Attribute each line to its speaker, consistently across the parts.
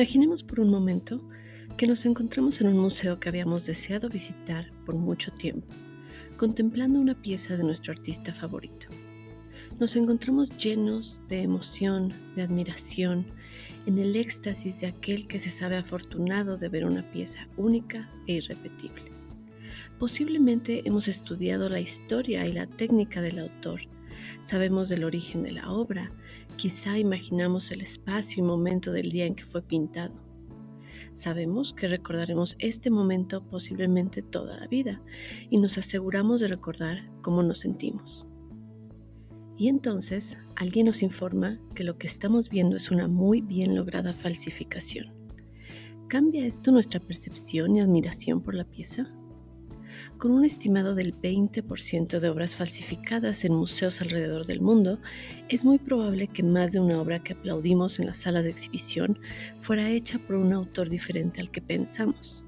Speaker 1: Imaginemos por un momento que nos encontramos en un museo que habíamos deseado visitar por mucho tiempo, contemplando una pieza de nuestro artista favorito. Nos encontramos llenos de emoción, de admiración, en el éxtasis de aquel que se sabe afortunado de ver una pieza única e irrepetible. Posiblemente hemos estudiado la historia y la técnica del autor, sabemos del origen de la obra, quizá imaginamos el espacio y momento del día en que fue pintado. Sabemos que recordaremos este momento posiblemente toda la vida y nos aseguramos de recordar cómo nos sentimos. Y entonces alguien nos informa que lo que estamos viendo es una muy bien lograda falsificación. ¿Cambia esto nuestra percepción y admiración por la pieza? Con un estimado del 20% de obras falsificadas en museos alrededor del mundo, es muy probable que más de una obra que aplaudimos en las salas de exhibición fuera hecha por un autor diferente al que pensamos.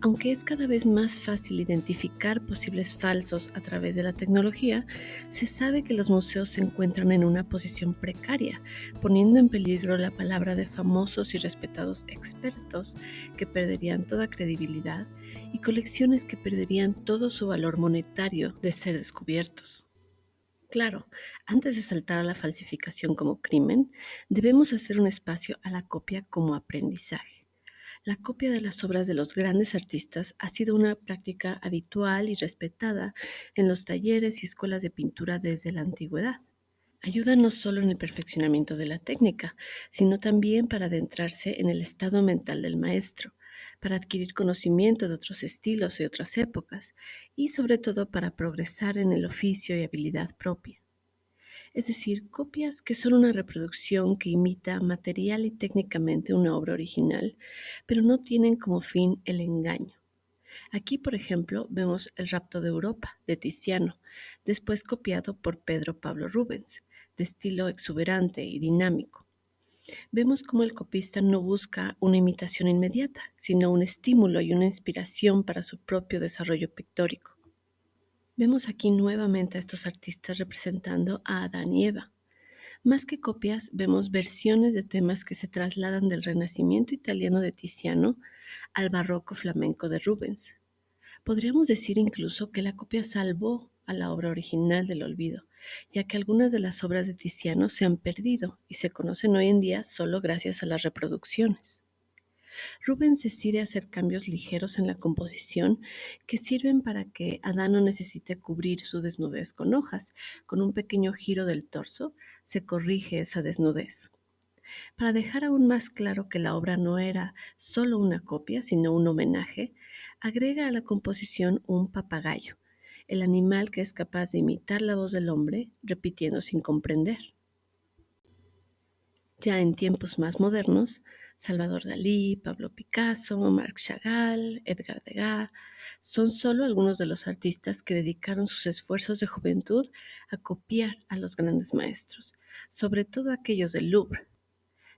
Speaker 1: Aunque es cada vez más fácil identificar posibles falsos a través de la tecnología, se sabe que los museos se encuentran en una posición precaria, poniendo en peligro la palabra de famosos y respetados expertos que perderían toda credibilidad y colecciones que perderían todo su valor monetario de ser descubiertos. Claro, antes de saltar a la falsificación como crimen, debemos hacer un espacio a la copia como aprendizaje. La copia de las obras de los grandes artistas ha sido una práctica habitual y respetada en los talleres y escuelas de pintura desde la antigüedad. Ayuda no solo en el perfeccionamiento de la técnica, sino también para adentrarse en el estado mental del maestro, para adquirir conocimiento de otros estilos y otras épocas, y sobre todo para progresar en el oficio y habilidad propia. Es decir, copias que son una reproducción que imita material y técnicamente una obra original, pero no tienen como fin el engaño. Aquí, por ejemplo, vemos El rapto de Europa, de Tiziano, después copiado por Pedro Pablo Rubens, de estilo exuberante y dinámico. Vemos cómo el copista no busca una imitación inmediata, sino un estímulo y una inspiración para su propio desarrollo pictórico. Vemos aquí nuevamente a estos artistas representando a Adán y Eva. Más que copias, vemos versiones de temas que se trasladan del Renacimiento italiano de Tiziano al barroco flamenco de Rubens. Podríamos decir incluso que la copia salvó a la obra original del olvido, ya que algunas de las obras de Tiziano se han perdido y se conocen hoy en día solo gracias a las reproducciones. Rubens decide hacer cambios ligeros en la composición que sirven para que Adán no necesite cubrir su desnudez con hojas. Con un pequeño giro del torso se corrige esa desnudez. Para dejar aún más claro que la obra no era solo una copia, sino un homenaje, agrega a la composición un papagayo, el animal que es capaz de imitar la voz del hombre, repitiendo sin comprender. Ya en tiempos más modernos, Salvador Dalí, Pablo Picasso, Marc Chagall, Edgar Degas son solo algunos de los artistas que dedicaron sus esfuerzos de juventud a copiar a los grandes maestros, sobre todo aquellos del Louvre.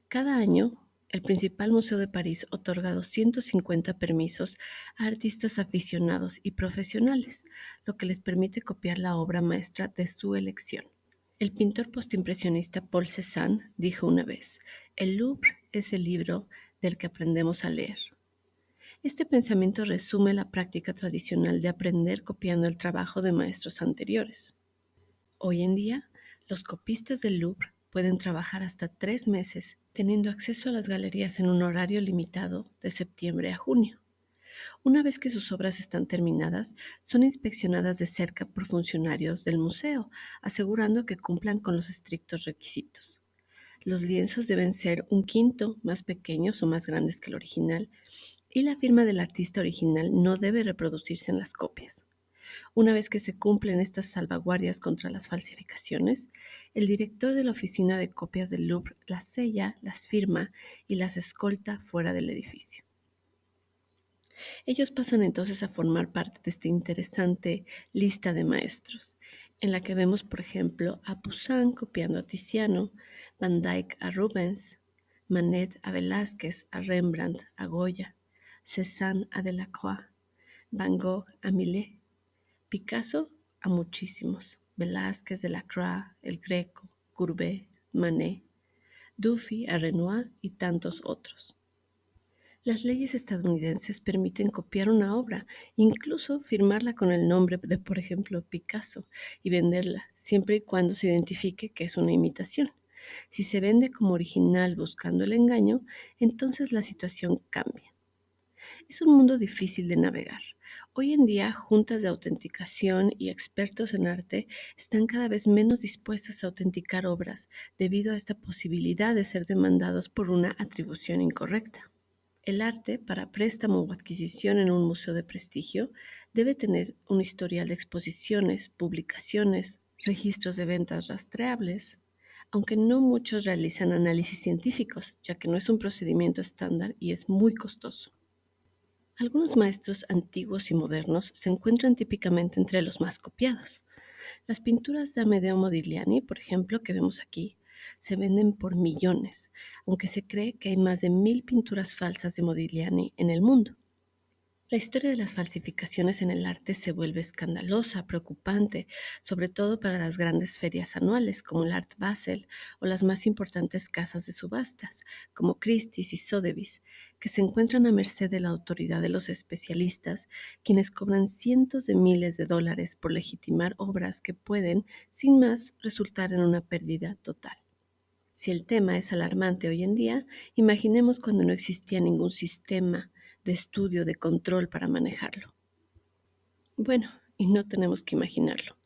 Speaker 1: Cada año, el principal museo de París otorga 250 permisos a artistas aficionados y profesionales, lo que les permite copiar la obra maestra de su elección. El pintor postimpresionista Paul Cézanne dijo una vez: "El Louvre es el libro del que aprendemos a leer". Este pensamiento resume la práctica tradicional de aprender copiando el trabajo de maestros anteriores. Hoy en día, los copistas del Louvre pueden trabajar hasta 3 meses teniendo acceso a las galerías en un horario limitado de septiembre a junio. Una vez que sus obras están terminadas, son inspeccionadas de cerca por funcionarios del museo, asegurando que cumplan con los estrictos requisitos. Los lienzos deben ser un quinto más pequeños o más grandes que el original, y la firma del artista original no debe reproducirse en las copias. Una vez que se cumplen estas salvaguardias contra las falsificaciones, el director de la oficina de copias del Louvre las sella, las firma y las escolta fuera del edificio. Ellos pasan entonces a formar parte de esta interesante lista de maestros, en la que vemos, por ejemplo, a Poussin copiando a Tiziano, Van Dyck a Rubens, Manet a Velázquez, a Rembrandt, a Goya, Cézanne a Delacroix, Van Gogh a Millet, Picasso a muchísimos, Velázquez, Delacroix, El Greco, Courbet, Manet, Dufy a Renoir y tantos otros. Las leyes estadounidenses permiten copiar una obra, incluso firmarla con el nombre de, por ejemplo, Picasso, y venderla, siempre y cuando se identifique que es una imitación. Si se vende como original buscando el engaño, entonces la situación cambia. Es un mundo difícil de navegar. Hoy en día, juntas de autenticación y expertos en arte están cada vez menos dispuestos a autenticar obras debido a esta posibilidad de ser demandados por una atribución incorrecta. El arte, para préstamo o adquisición en un museo de prestigio, debe tener un historial de exposiciones, publicaciones, registros de ventas rastreables, aunque no muchos realizan análisis científicos, ya que no es un procedimiento estándar y es muy costoso. Algunos maestros antiguos y modernos se encuentran típicamente entre los más copiados. Las pinturas de Amedeo Modigliani, por ejemplo, que vemos aquí, se venden por millones, aunque se cree que hay más de 1000 pinturas falsas de Modigliani en el mundo. La historia de las falsificaciones en el arte se vuelve escandalosa, preocupante, sobre todo para las grandes ferias anuales como el Art Basel o las más importantes casas de subastas como Christie's y Sotheby's, que se encuentran a merced de la autoridad de los especialistas, quienes cobran cientos de miles de dólares por legitimar obras que pueden, sin más, resultar en una pérdida total. Si el tema es alarmante hoy en día, imaginemos cuando no existía ningún sistema de estudio, de control para manejarlo. Bueno, y no tenemos que imaginarlo.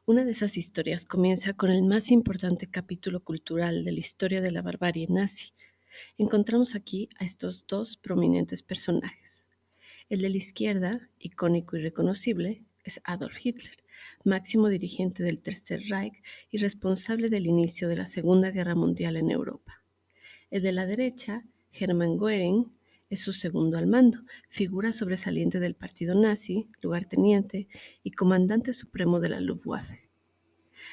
Speaker 1: Una de esas historias comienza con el más importante capítulo cultural de la historia de la barbarie nazi. Encontramos aquí a estos dos prominentes personajes. El de la izquierda, icónico y reconocible, es Adolf Hitler, máximo dirigente del Tercer Reich y responsable del inicio de la Segunda Guerra Mundial en Europa. El de la derecha, Hermann Göring, es su segundo al mando, figura sobresaliente del partido nazi, lugarteniente y comandante supremo de la Luftwaffe.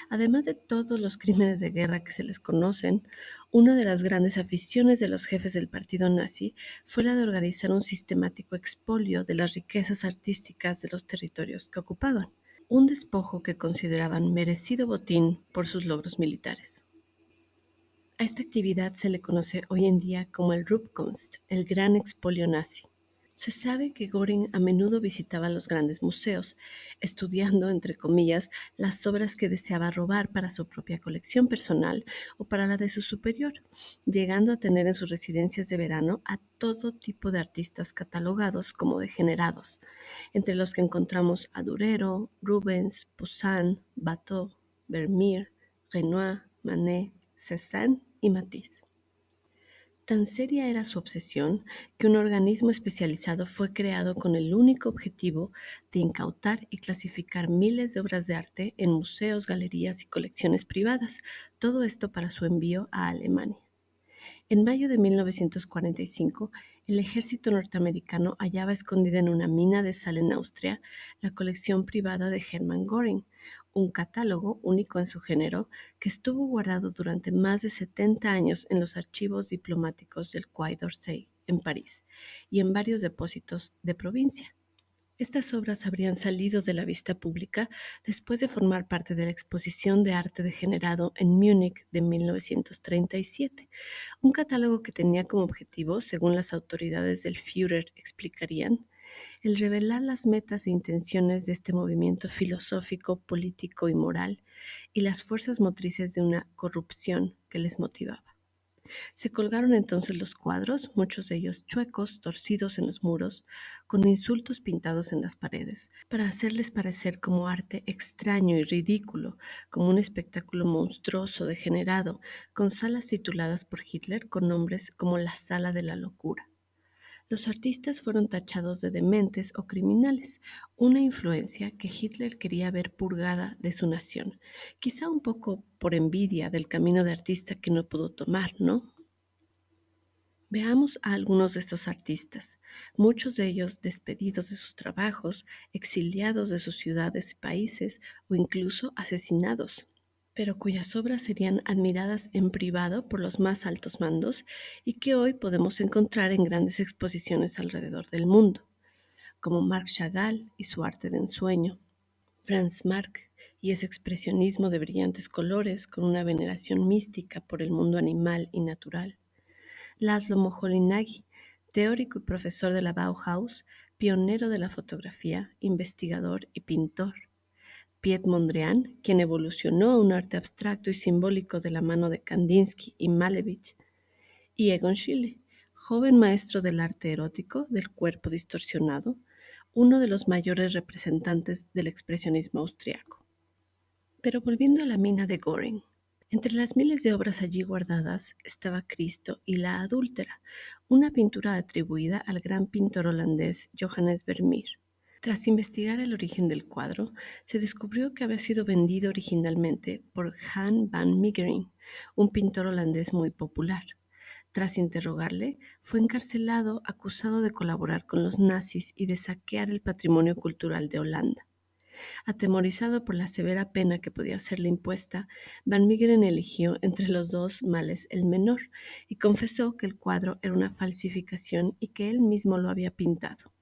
Speaker 1: Además de todos los crímenes de guerra que se les conocen, una de las grandes aficiones de los jefes del partido nazi fue la de organizar un sistemático expolio de las riquezas artísticas de los territorios que ocupaban, un despojo que consideraban merecido botín por sus logros militares. A esta actividad se le conoce hoy en día como el Rupkunst, el gran expolio nazi. Se sabe que Göring a menudo visitaba los grandes museos, estudiando, entre comillas, las obras que deseaba robar para su propia colección personal o para la de su superior, llegando a tener en sus residencias de verano a todo tipo de artistas catalogados como degenerados, entre los que encontramos a Durero, Rubens, Poussin, Watteau, Vermeer, Renoir, Manet, Cézanne y Matisse. Tan seria era su obsesión que un organismo especializado fue creado con el único objetivo de incautar y clasificar miles de obras de arte en museos, galerías y colecciones privadas, todo esto para su envío a Alemania. En mayo de 1945, el ejército norteamericano hallaba escondida en una mina de sal en Austria la colección privada de Hermann Göring, un catálogo único en su género que estuvo guardado durante más de 70 años en los archivos diplomáticos del Quai d'Orsay, en París, y en varios depósitos de provincia. Estas obras habrían salido de la vista pública después de formar parte de la Exposición de Arte Degenerado en Múnich de 1937, un catálogo que tenía como objetivo, según las autoridades del Führer explicarían, el revelar las metas e intenciones de este movimiento filosófico, político y moral y las fuerzas motrices de una corrupción que les motivaba. Se colgaron entonces los cuadros, muchos de ellos chuecos, torcidos en los muros, con insultos pintados en las paredes, para hacerles parecer como arte extraño y ridículo, como un espectáculo monstruoso, degenerado, con salas tituladas por Hitler con nombres como la Sala de la Locura. Los artistas fueron tachados de dementes o criminales, una influencia que Hitler quería ver purgada de su nación, quizá un poco por envidia del camino de artista que no pudo tomar, ¿no? Veamos a algunos de estos artistas, muchos de ellos despedidos de sus trabajos, exiliados de sus ciudades y países o incluso asesinados, pero cuyas obras serían admiradas en privado por los más altos mandos y que hoy podemos encontrar en grandes exposiciones alrededor del mundo, como Marc Chagall y su arte de ensueño, Franz Marc y ese expresionismo de brillantes colores con una veneración mística por el mundo animal y natural, Laszlo Moholy-Nagy, Teórico y profesor de la Bauhaus, pionero de la fotografía, investigador y pintor. Piet Mondrian, quien evolucionó a un arte abstracto y simbólico de la mano de Kandinsky y Malevich. Y Egon Schiele, joven maestro del arte erótico, del cuerpo distorsionado, uno de los mayores representantes del expresionismo austriaco. Pero volviendo a la mina de Göring, entre las miles de obras allí guardadas estaba Cristo y la adúltera, una pintura atribuida al gran pintor holandés Johannes Vermeer. Tras investigar el origen del cuadro, se descubrió que había sido vendido originalmente por Jan van Meegeren, un pintor holandés muy popular. Tras interrogarle, fue encarcelado acusado de colaborar con los nazis y de saquear el patrimonio cultural de Holanda. Atemorizado por la severa pena que podía serle impuesta, Van Meegeren eligió entre los dos males el menor y confesó que el cuadro era una falsificación y que él mismo lo había pintado.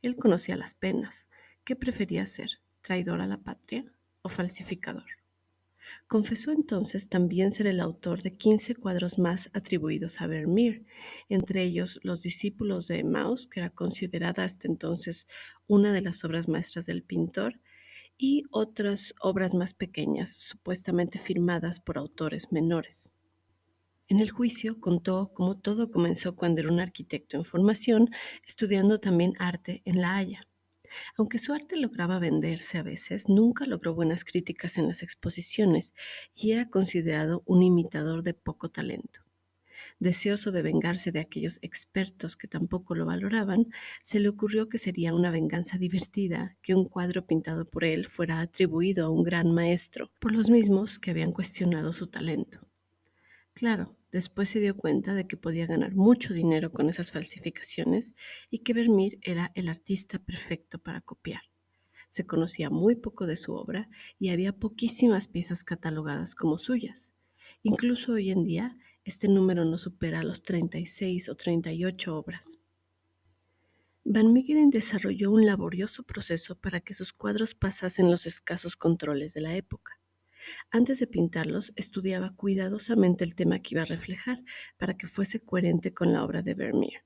Speaker 1: Él conocía las penas. ¿Qué prefería ser? ¿Traidor a la patria o falsificador? Confesó entonces también ser el autor de 15 cuadros más atribuidos a Vermeer, entre ellos Los discípulos de Emmaus, que era considerada hasta entonces una de las obras maestras del pintor, y otras obras más pequeñas, supuestamente firmadas por autores menores. En el juicio contó cómo todo comenzó cuando era un arquitecto en formación, estudiando también arte en La Haya. Aunque su arte lograba venderse a veces, nunca logró buenas críticas en las exposiciones y era considerado un imitador de poco talento. Deseoso de vengarse de aquellos expertos que tampoco lo valoraban, se le ocurrió que sería una venganza divertida que un cuadro pintado por él fuera atribuido a un gran maestro, por los mismos que habían cuestionado su talento. Claro, después se dio cuenta de que podía ganar mucho dinero con esas falsificaciones y que Vermeer era el artista perfecto para copiar. Se conocía muy poco de su obra y había poquísimas piezas catalogadas como suyas. Incluso hoy en día, este número no supera los 36 o 38 obras. Van Meegeren desarrolló un laborioso proceso para que sus cuadros pasasen los escasos controles de la época. Antes de pintarlos, estudiaba cuidadosamente el tema que iba a reflejar para que fuese coherente con la obra de Vermeer.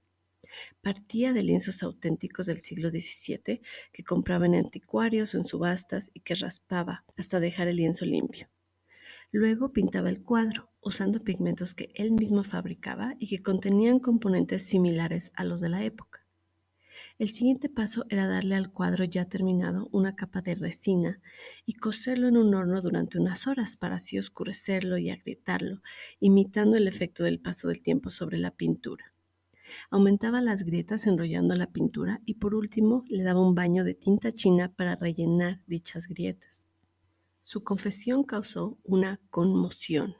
Speaker 1: Partía de lienzos auténticos del siglo XVII que compraba en anticuarios o en subastas y que raspaba hasta dejar el lienzo limpio. Luego pintaba el cuadro, usando pigmentos que él mismo fabricaba y que contenían componentes similares a los de la época. El siguiente paso era darle al cuadro ya terminado una capa de resina y cocerlo en un horno durante unas horas para así oscurecerlo y agrietarlo, imitando el efecto del paso del tiempo sobre la pintura. Aumentaba las grietas enrollando la pintura y por último le daba un baño de tinta china para rellenar dichas grietas. Su confesión causó una conmoción.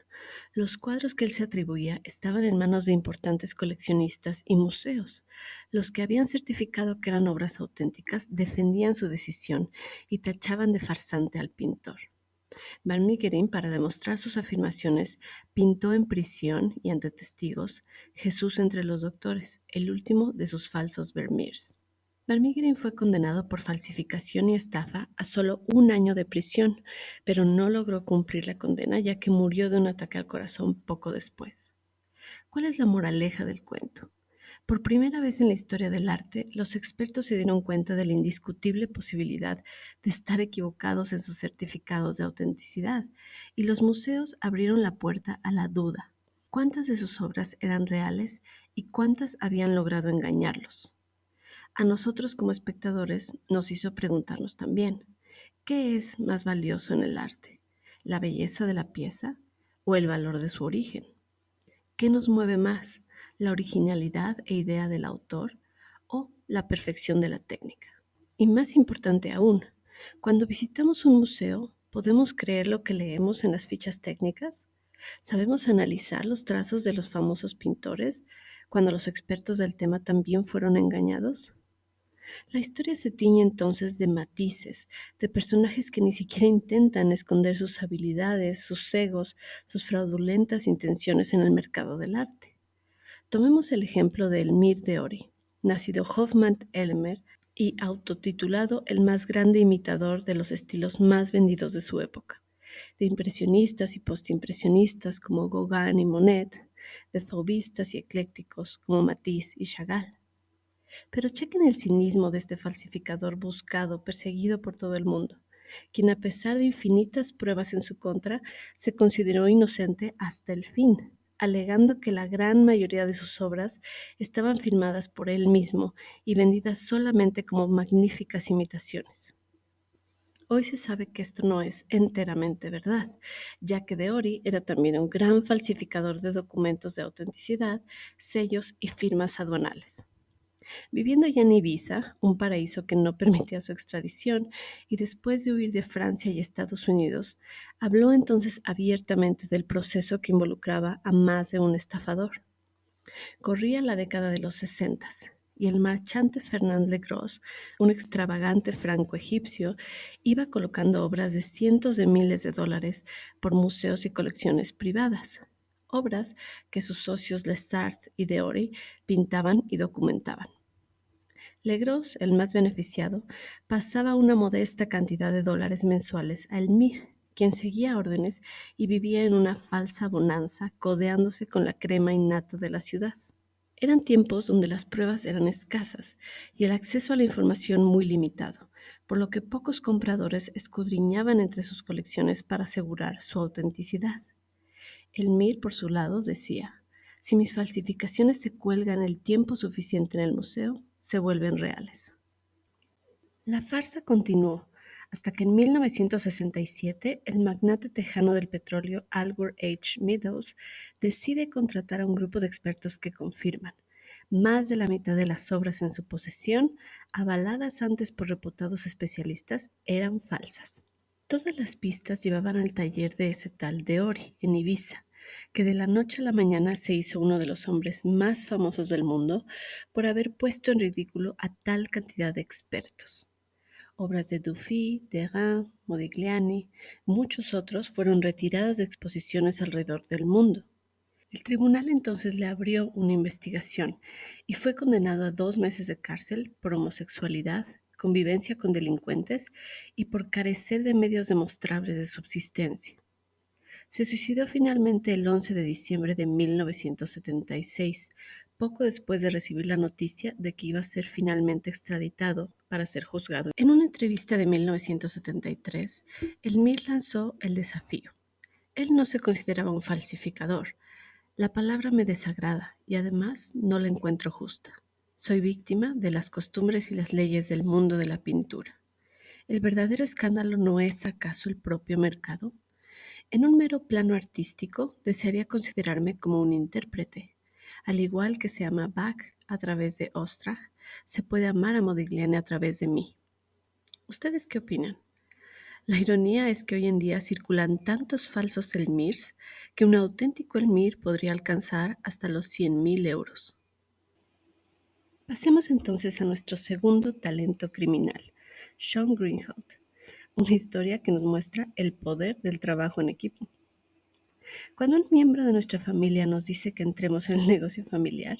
Speaker 1: Los cuadros que él se atribuía estaban en manos de importantes coleccionistas y museos. Los que habían certificado que eran obras auténticas defendían su decisión y tachaban de farsante al pintor. Van Meegeren, para demostrar sus afirmaciones, pintó en prisión y ante testigos Jesús entre los doctores, el último de sus falsos Vermeers. Van Meegeren fue condenado por falsificación y estafa a solo 1 año de prisión, pero no logró cumplir la condena ya que murió de un ataque al corazón poco después. ¿Cuál es la moraleja del cuento? Por primera vez en la historia del arte, los expertos se dieron cuenta de la indiscutible posibilidad de estar equivocados en sus certificados de autenticidad, y los museos abrieron la puerta a la duda. ¿Cuántas de sus obras eran reales y cuántas habían logrado engañarlos? A nosotros como espectadores nos hizo preguntarnos también, ¿qué es más valioso en el arte? ¿La belleza de la pieza o el valor de su origen? ¿Qué nos mueve más, la originalidad e idea del autor o la perfección de la técnica? Y más importante aún, cuando visitamos un museo, ¿podemos creer lo que leemos en las fichas técnicas? ¿Sabemos analizar los trazos de los famosos pintores cuando los expertos del tema también fueron engañados? La historia se tiñe entonces de matices, de personajes que ni siquiera intentan esconder sus habilidades, sus egos, sus fraudulentas intenciones en el mercado del arte. Tomemos el ejemplo de Elmir Deori, nacido Hofmann Elmer y autotitulado el más grande imitador de los estilos más vendidos de su época, de impresionistas y postimpresionistas como Gauguin y Monet, de faubistas y eclécticos como Matisse y Chagall. Pero chequen el cinismo de este falsificador buscado, perseguido por todo el mundo, quien a pesar de infinitas pruebas en su contra, se consideró inocente hasta el fin, alegando que la gran mayoría de sus obras estaban filmadas por él mismo y vendidas solamente como magníficas imitaciones. Hoy se sabe que esto no es enteramente verdad, ya que De Ori era también un gran falsificador de documentos de autenticidad, sellos y firmas aduanales. Viviendo ya en Ibiza, un paraíso que no permitía su extradición, y después de huir de Francia y Estados Unidos, habló entonces abiertamente del proceso que involucraba a más de un estafador. Corría la década de los 60 y el marchante Fernand Legros, un extravagante franco-egipcio, iba colocando obras de cientos de miles de dólares por museos y colecciones privadas, obras que sus socios Lessart y De Ori pintaban y documentaban. Legros, el más beneficiado, pasaba una modesta cantidad de dólares mensuales a Elmire, quien seguía órdenes y vivía en una falsa bonanza, codeándose con la crema innata de la ciudad. Eran tiempos donde las pruebas eran escasas y el acceso a la información muy limitado, por lo que pocos compradores escudriñaban entre sus colecciones para asegurar su autenticidad. Elmire, por su lado, decía: si mis falsificaciones se cuelgan el tiempo suficiente en el museo, se vuelven reales. La farsa continuó hasta que en 1967 el magnate tejano del petróleo Albert H. Meadows decide contratar a un grupo de expertos que confirman: más de la mitad de las obras en su posesión, avaladas antes por reputados especialistas, eran falsas. Todas las pistas llevaban al taller de ese tal De Ori, en Ibiza, que de la noche a la mañana se hizo uno de los hombres más famosos del mundo por haber puesto en ridículo a tal cantidad de expertos. Obras de Dufy, Derain, Modigliani, muchos otros fueron retiradas de exposiciones alrededor del mundo. El tribunal entonces le abrió una investigación y fue condenado a 2 meses de cárcel por homosexualidad, convivencia con delincuentes y por carecer de medios demostrables de subsistencia. Se suicidó finalmente el 11 de diciembre de 1976, poco después de recibir la noticia de que iba a ser finalmente extraditado para ser juzgado. En una entrevista de 1973, Elmire lanzó el desafío. Él no se consideraba un falsificador. La palabra me desagrada y además no la encuentro justa. Soy víctima de las costumbres y las leyes del mundo de la pintura. ¿El verdadero escándalo no es acaso el propio mercado? En un mero plano artístico, desearía considerarme como un intérprete. Al igual que se ama a Bach a través de Ostrach, se puede amar a Modigliani a través de mí. ¿Ustedes qué opinan? La ironía es que hoy en día circulan tantos falsos Elmirs que un auténtico Elmir podría alcanzar hasta los 100.000 euros. Pasemos entonces a nuestro segundo talento criminal, Sean Greenhalgh, una historia que nos muestra el poder del trabajo en equipo. Cuando un miembro de nuestra familia nos dice que entremos en el negocio familiar,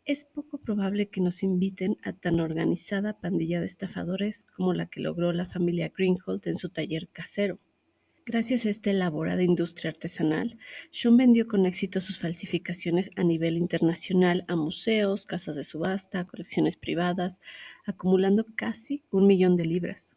Speaker 1: es poco probable que nos inviten a tan organizada pandilla de estafadores como la que logró la familia Greenhalgh en su taller casero. Gracias a esta elaborada industria artesanal, Sean vendió con éxito sus falsificaciones a nivel internacional a museos, casas de subasta, colecciones privadas, acumulando casi 1 millón de libras.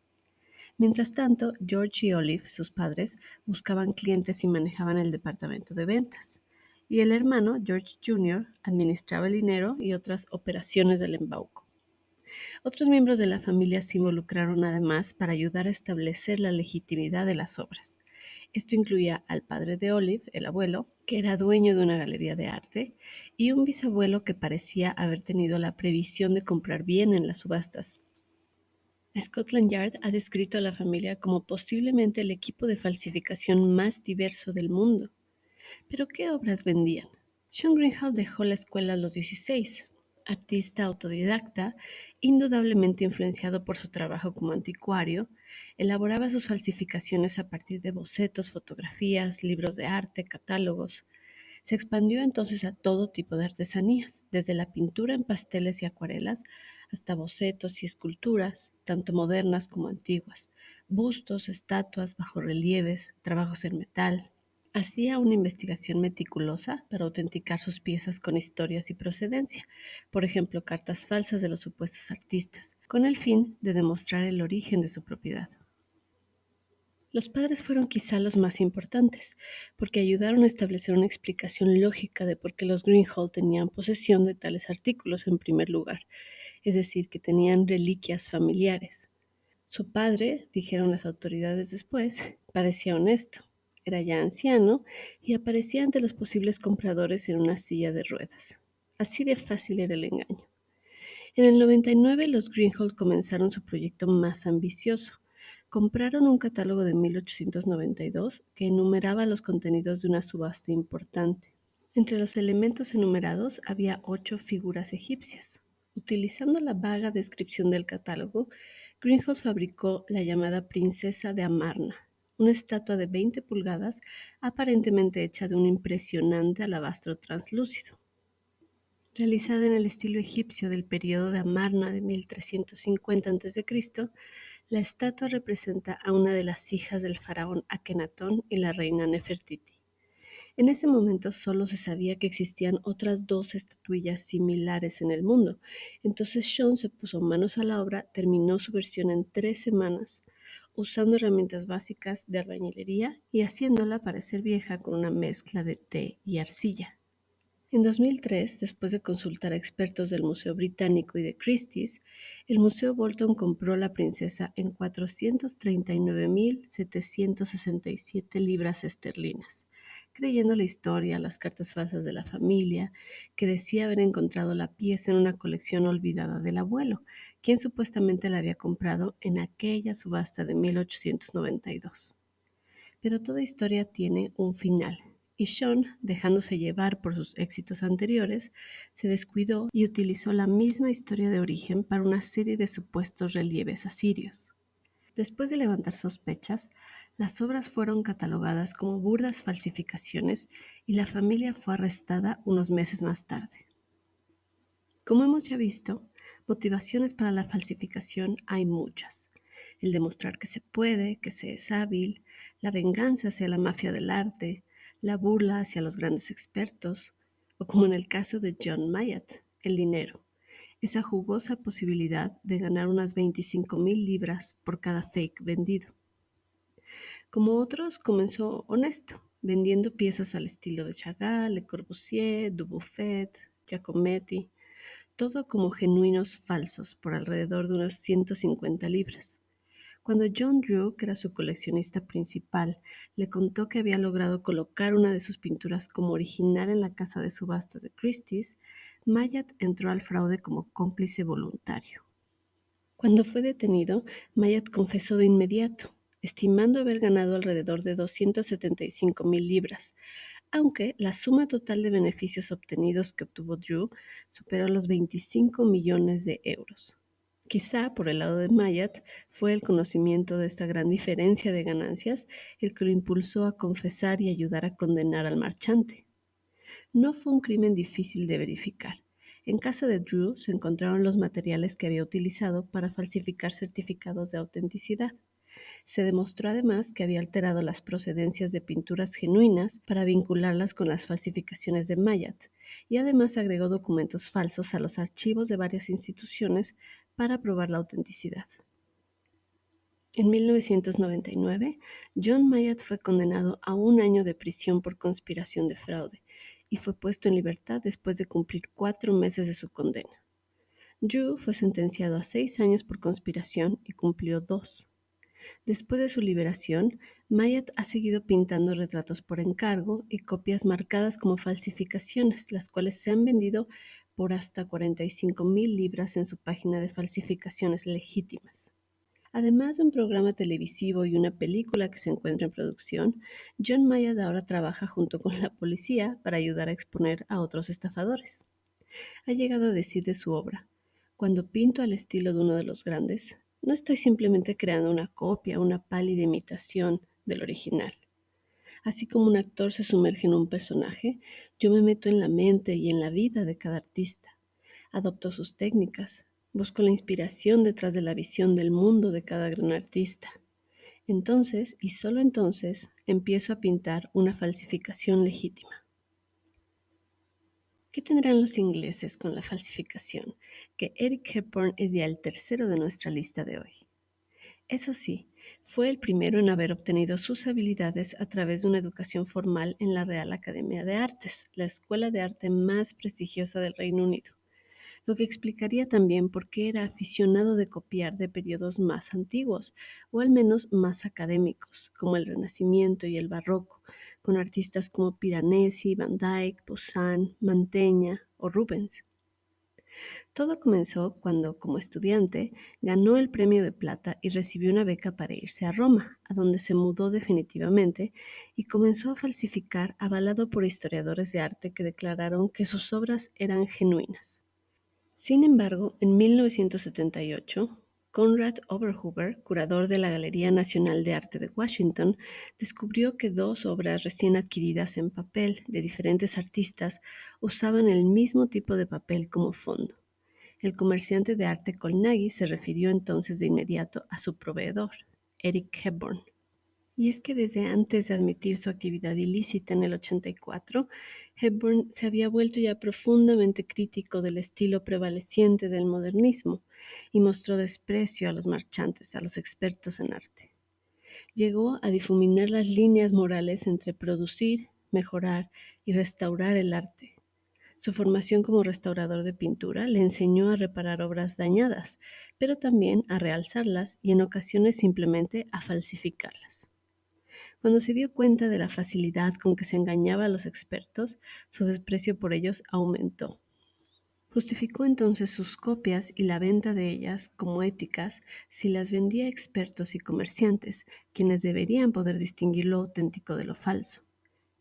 Speaker 1: Mientras tanto, George y Olive, sus padres, buscaban clientes y manejaban el departamento de ventas. Y el hermano, George Jr., administraba el dinero y otras operaciones del embauco. Otros miembros de la familia se involucraron además para ayudar a establecer la legitimidad de las obras. Esto incluía al padre de Olive, el abuelo, que era dueño de una galería de arte, y un bisabuelo que parecía haber tenido la previsión de comprar bien en las subastas. Scotland Yard ha descrito a la familia como posiblemente el equipo de falsificación más diverso del mundo. ¿Pero qué obras vendían? Sean Greenhalgh dejó la escuela a los 16. Artista autodidacta, indudablemente influenciado por su trabajo como anticuario, elaboraba sus falsificaciones a partir de bocetos, fotografías, libros de arte, catálogos. Se expandió entonces a todo tipo de artesanías, desde la pintura en pasteles y acuarelas hasta bocetos y esculturas, tanto modernas como antiguas, bustos, estatuas, bajorrelieves, trabajos en metal. Hacía una investigación meticulosa para autenticar sus piezas con historias y procedencia, por ejemplo, cartas falsas de los supuestos artistas, con el fin de demostrar el origen de su propiedad. Los padres fueron quizá los más importantes, porque ayudaron a establecer una explicación lógica de por qué los Greenhalgh tenían posesión de tales artículos en primer lugar, es decir, que tenían reliquias familiares. Su padre, dijeron las autoridades después, parecía honesto, era ya anciano y aparecía ante los posibles compradores en una silla de ruedas. Así de fácil era el engaño. En el 99 los Greenhalgh comenzaron su proyecto más ambicioso. Compraron un catálogo de 1892 que enumeraba los contenidos de una subasta importante. Entre los elementos enumerados había 8 figuras egipcias. Utilizando la vaga descripción del catálogo, Greenhalgh fabricó la llamada Princesa de Amarna, una estatua de 20 pulgadas aparentemente hecha de un impresionante alabastro translúcido. Realizada en el estilo egipcio del periodo de Amarna de 1350 a.C., la estatua representa a una de las hijas del faraón Akenatón y la reina Nefertiti. En ese momento solo se sabía que existían otras 2 estatuillas similares en el mundo. Entonces Sean se puso manos a la obra, terminó su versión en 3 semanas, usando herramientas básicas de albañilería y haciéndola parecer vieja con una mezcla de té y arcilla. En 2003, después de consultar a expertos del Museo Británico y de Christie's, el Museo Bolton compró la princesa en 439.767 libras esterlinas, creyendo la historia, las cartas falsas de la familia, que decía haber encontrado la pieza en una colección olvidada del abuelo, quien supuestamente la había comprado en aquella subasta de 1892. Pero toda historia tiene un final, y Sean, dejándose llevar por sus éxitos anteriores, se descuidó y utilizó la misma historia de origen para una serie de supuestos relieves asirios. Después de levantar sospechas, las obras fueron catalogadas como burdas falsificaciones y la familia fue arrestada unos meses más tarde. Como hemos ya visto, motivaciones para la falsificación hay muchas. El demostrar que se puede, que se es hábil, la venganza hacia la mafia del arte, la burla hacia los grandes expertos, o como en el caso de John Mayat, el dinero, esa jugosa posibilidad de ganar unas 25,000 libras por cada fake vendido. Como otros, comenzó honesto, vendiendo piezas al estilo de Chagall, Le Corbusier, Dubuffet, Giacometti, todo como genuinos falsos por alrededor de unas 150 libras. Cuando John Drew, que era su coleccionista principal, le contó que había logrado colocar una de sus pinturas como original en la casa de subastas de Christie's, Mayat entró al fraude como cómplice voluntario. Cuando fue detenido, Mayat confesó de inmediato, estimando haber ganado alrededor de 275,000 libras, aunque la suma total de beneficios obtenidos que obtuvo Drew superó los 25 millones de euros. Quizá por el lado de Mayat fue el conocimiento de esta gran diferencia de ganancias el que lo impulsó a confesar y ayudar a condenar al marchante. No fue un crimen difícil de verificar. En casa de Drew se encontraron los materiales que había utilizado para falsificar certificados de autenticidad. Se demostró además que había alterado las procedencias de pinturas genuinas para vincularlas con las falsificaciones de Mayat, y además agregó documentos falsos a los archivos de varias instituciones para probar la autenticidad. En 1999, John Mayat fue condenado a 1 año de prisión por conspiración de fraude y fue puesto en libertad después de cumplir 4 meses de su condena. Drew fue sentenciado a 6 años por conspiración y cumplió 2. Después de su liberación, Mayat ha seguido pintando retratos por encargo y copias marcadas como falsificaciones, las cuales se han vendido por hasta 45,000 libras en su página de falsificaciones legítimas. Además de un programa televisivo y una película que se encuentra en producción, John Mayat ahora trabaja junto con la policía para ayudar a exponer a otros estafadores. Ha llegado a decir de su obra: cuando pinto al estilo de uno de los grandes, no estoy simplemente creando una copia, una pálida imitación del original. Así como un actor se sumerge en un personaje, yo me meto en la mente y en la vida de cada artista. Adopto sus técnicas, busco la inspiración detrás de la visión del mundo de cada gran artista. Entonces, y solo entonces, empiezo a pintar una falsificación legítima. ¿Qué tendrán los ingleses con la falsificación? Que Eric Hepburn es ya el tercero de nuestra lista de hoy. Eso sí, fue el primero en haber obtenido sus habilidades a través de una educación formal en la Real Academia de Artes, la escuela de arte más prestigiosa del Reino Unido, lo que explicaría también por qué era aficionado de copiar de periodos más antiguos, o al menos más académicos, como el Renacimiento y el Barroco, con artistas como Piranesi, Van Dyck, Poussin, Mantegna o Rubens. Todo comenzó cuando, como estudiante, ganó el premio de plata y recibió una beca para irse a Roma, a donde se mudó definitivamente y comenzó a falsificar, avalado por historiadores de arte que declararon que sus obras eran genuinas. Sin embargo, en 1978, Conrad Oberhuber, curador de la Galería Nacional de Arte de Washington, descubrió que dos obras recién adquiridas en papel de diferentes artistas usaban el mismo tipo de papel como fondo. El comerciante de arte Colnaghi se refirió entonces de inmediato a su proveedor, Eric Hepburn. Y es que desde antes de admitir su actividad ilícita en el 84, Hepburn se había vuelto ya profundamente crítico del estilo prevaleciente del modernismo y mostró desprecio a los marchantes, a los expertos en arte. Llegó a difuminar las líneas morales entre producir, mejorar y restaurar el arte. Su formación como restaurador de pintura le enseñó a reparar obras dañadas, pero también a realzarlas y en ocasiones simplemente a falsificarlas. Cuando se dio cuenta de la facilidad con que se engañaba a los expertos, su desprecio por ellos aumentó. Justificó entonces sus copias y la venta de ellas como éticas si las vendía a expertos y comerciantes, quienes deberían poder distinguir lo auténtico de lo falso.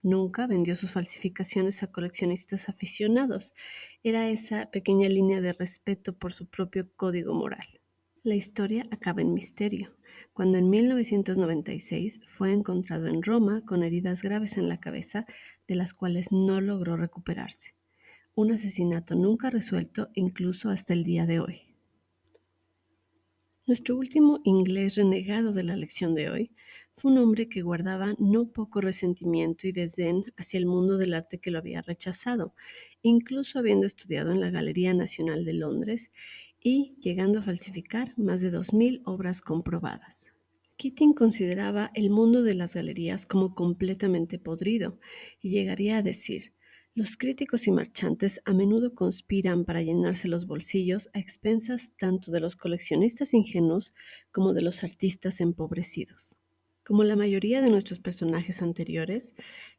Speaker 1: Nunca vendió sus falsificaciones a coleccionistas aficionados. Era esa pequeña línea de respeto por su propio código moral. La historia acaba en misterio, cuando en 1996 fue encontrado en Roma con heridas graves en la cabeza, de las cuales no logró recuperarse. Un asesinato nunca resuelto incluso hasta el día de hoy. Nuestro último inglés renegado de la lección de hoy fue un hombre que guardaba no poco resentimiento y desdén hacia el mundo del arte que lo había rechazado, incluso habiendo estudiado en la Galería Nacional de Londres y llegando a falsificar más de 2000 obras comprobadas. Keating consideraba el mundo de las galerías como completamente podrido y llegaría a decir: los críticos y marchantes a menudo conspiran para llenarse los bolsillos a expensas tanto de los coleccionistas ingenuos como de los artistas empobrecidos. Como la mayoría de nuestros personajes anteriores,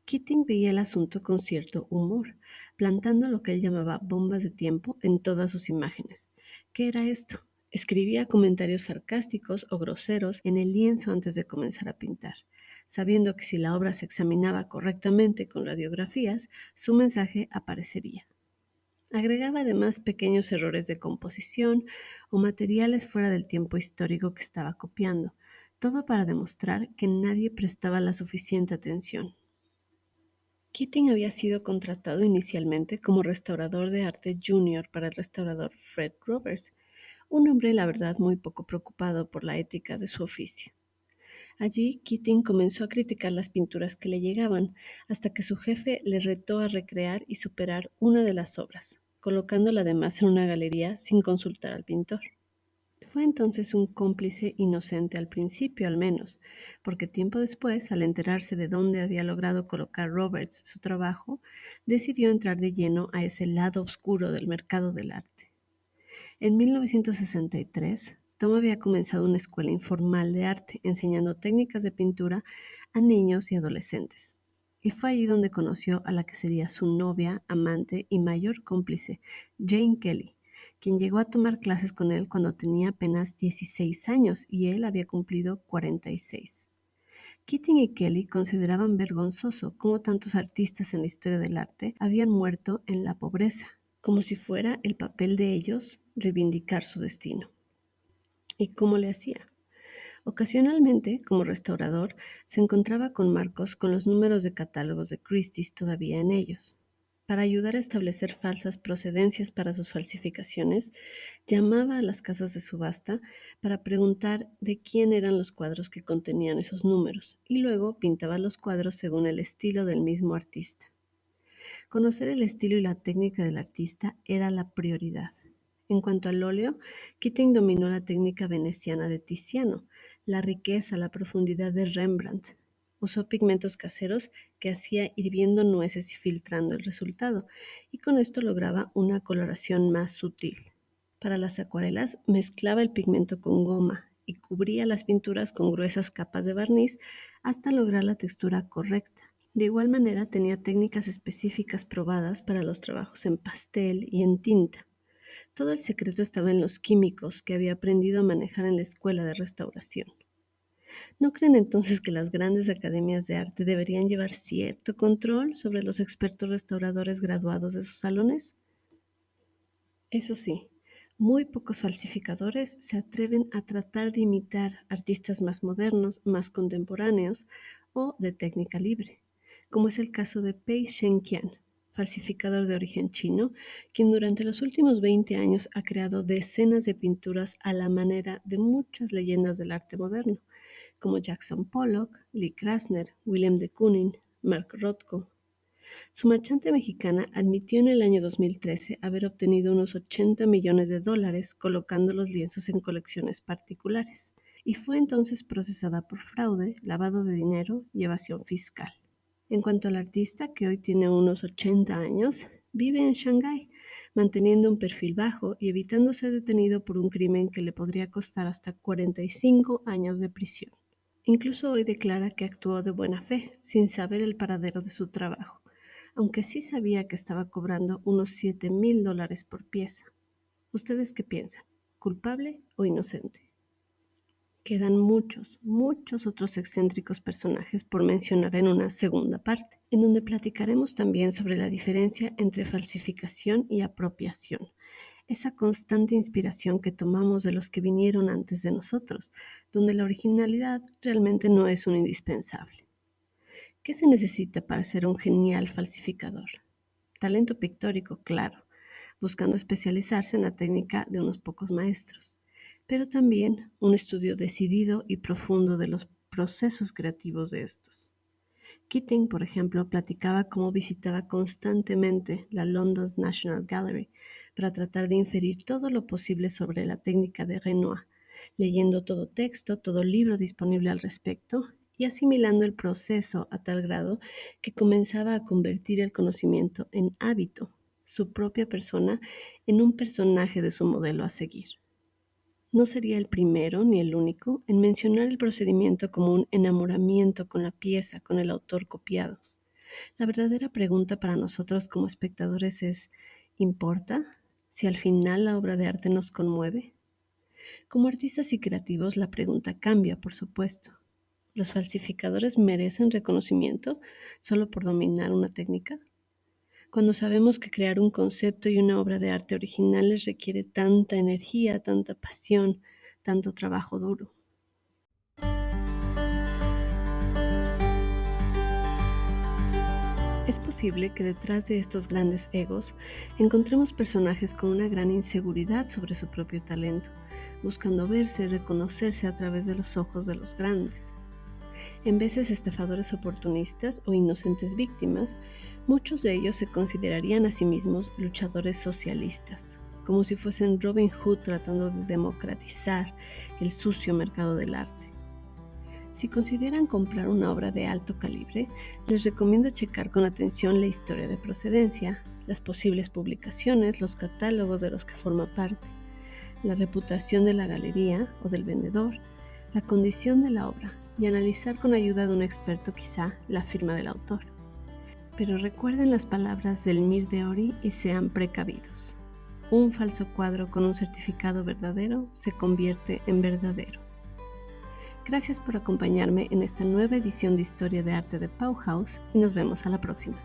Speaker 1: Keating veía el asunto con cierto humor, plantando lo que él llamaba bombas de tiempo en todas sus imágenes. ¿Qué era esto? Escribía comentarios sarcásticos o groseros en el lienzo antes de comenzar a pintar, sabiendo que si la obra se examinaba correctamente con radiografías, su mensaje aparecería. Agregaba además pequeños errores de composición o materiales fuera del tiempo histórico que estaba copiando, todo para demostrar que nadie prestaba la suficiente atención. Keating había sido contratado inicialmente como restaurador de arte junior para el restaurador Fred Roberts, un hombre, la verdad, muy poco preocupado por la ética de su oficio. Allí, Keating comenzó a criticar las pinturas que le llegaban, hasta que su jefe le retó a recrear y superar una de las obras, colocándola además en una galería sin consultar al pintor. Fue entonces un cómplice inocente al principio, al menos, porque tiempo después, al enterarse de dónde había logrado colocar Roberts su trabajo, decidió entrar de lleno a ese lado oscuro del mercado del arte. En 1963, Tom había comenzado una escuela informal de arte, enseñando técnicas de pintura a niños y adolescentes. Y fue allí donde conoció a la que sería su novia, amante y mayor cómplice, Jane Kelly, quien llegó a tomar clases con él cuando tenía apenas 16 años y él había cumplido 46. Keating y Kelly consideraban vergonzoso cómo tantos artistas en la historia del arte habían muerto en la pobreza, como si fuera el papel de ellos reivindicar su destino. ¿Y cómo le hacía? Ocasionalmente, como restaurador, se encontraba con marcos con los números de catálogos de Christie's todavía en ellos. Para ayudar a establecer falsas procedencias para sus falsificaciones, llamaba a las casas de subasta para preguntar de quién eran los cuadros que contenían esos números y luego pintaba los cuadros según el estilo del mismo artista. Conocer el estilo y la técnica del artista era la prioridad. En cuanto al óleo, Keating dominó la técnica veneciana de Tiziano, la riqueza, la profundidad de Rembrandt. Usó pigmentos caseros que hacía hirviendo nueces y filtrando el resultado, y con esto lograba una coloración más sutil. Para las acuarelas, mezclaba el pigmento con goma y cubría las pinturas con gruesas capas de barniz hasta lograr la textura correcta. De igual manera, tenía técnicas específicas probadas para los trabajos en pastel y en tinta. Todo el secreto estaba en los químicos que había aprendido a manejar en la escuela de restauración. ¿No creen entonces que las grandes academias de arte deberían llevar cierto control sobre los expertos restauradores graduados de sus salones? Eso sí, muy pocos falsificadores se atreven a tratar de imitar artistas más modernos, más contemporáneos o de técnica libre, como es el caso de Pei Shenqian, falsificador de origen chino, quien durante los últimos 20 años ha creado decenas de pinturas a la manera de muchas leyendas del arte moderno, como Jackson Pollock, Lee Krasner, Willem de Kooning, Mark Rothko. Su marchante mexicana admitió en el año 2013 haber obtenido unos 80 millones de dólares colocando los lienzos en colecciones particulares, y fue entonces procesada por fraude, lavado de dinero y evasión fiscal. En cuanto al artista, que hoy tiene unos 80 años, vive en Shanghái, manteniendo un perfil bajo y evitando ser detenido por un crimen que le podría costar hasta 45 años de prisión. Incluso hoy declara que actuó de buena fe, sin saber el paradero de su trabajo, aunque sí sabía que estaba cobrando unos $7,000 por pieza. ¿Ustedes qué piensan? ¿Culpable o inocente? Quedan muchos otros excéntricos personajes por mencionar en una segunda parte, en donde platicaremos también sobre la diferencia entre falsificación y apropiación, esa constante inspiración que tomamos de los que vinieron antes de nosotros, donde la originalidad realmente no es un indispensable. ¿Qué se necesita para ser un genial falsificador? Talento pictórico, claro, buscando especializarse en la técnica de unos pocos maestros, pero también un estudio decidido y profundo de los procesos creativos de estos. Keating, por ejemplo, platicaba cómo visitaba constantemente la London National Gallery para tratar de inferir todo lo posible sobre la técnica de Renoir, leyendo todo texto, todo libro disponible al respecto y asimilando el proceso a tal grado que comenzaba a convertir el conocimiento en hábito, su propia persona en un personaje de su modelo a seguir. No sería el primero ni el único en mencionar el procedimiento como un enamoramiento con la pieza, con el autor copiado. La verdadera pregunta para nosotros como espectadores es, ¿importa si al final la obra de arte nos conmueve? Como artistas y creativos la pregunta cambia, por supuesto. ¿Los falsificadores merecen reconocimiento solo por dominar una técnica? Cuando sabemos que crear un concepto y una obra de arte originales requiere tanta energía, tanta pasión, tanto trabajo duro. Es posible que detrás de estos grandes egos encontremos personajes con una gran inseguridad sobre su propio talento, buscando verse y reconocerse a través de los ojos de los grandes. En veces estafadores oportunistas o inocentes víctimas, muchos de ellos se considerarían a sí mismos luchadores socialistas, como si fuesen Robin Hood tratando de democratizar el sucio mercado del arte. Si consideran comprar una obra de alto calibre, les recomiendo checar con atención la historia de procedencia, las posibles publicaciones, los catálogos de los que forma parte, la reputación de la galería o del vendedor, la condición de la obra y analizar con ayuda de un experto quizá la firma del autor. Pero recuerden las palabras del Mir de Ori y sean precavidos. Un falso cuadro con un certificado verdadero se convierte en verdadero. Gracias por acompañarme en esta nueva edición de Historia de Arte de Bauhaus y nos vemos a la próxima.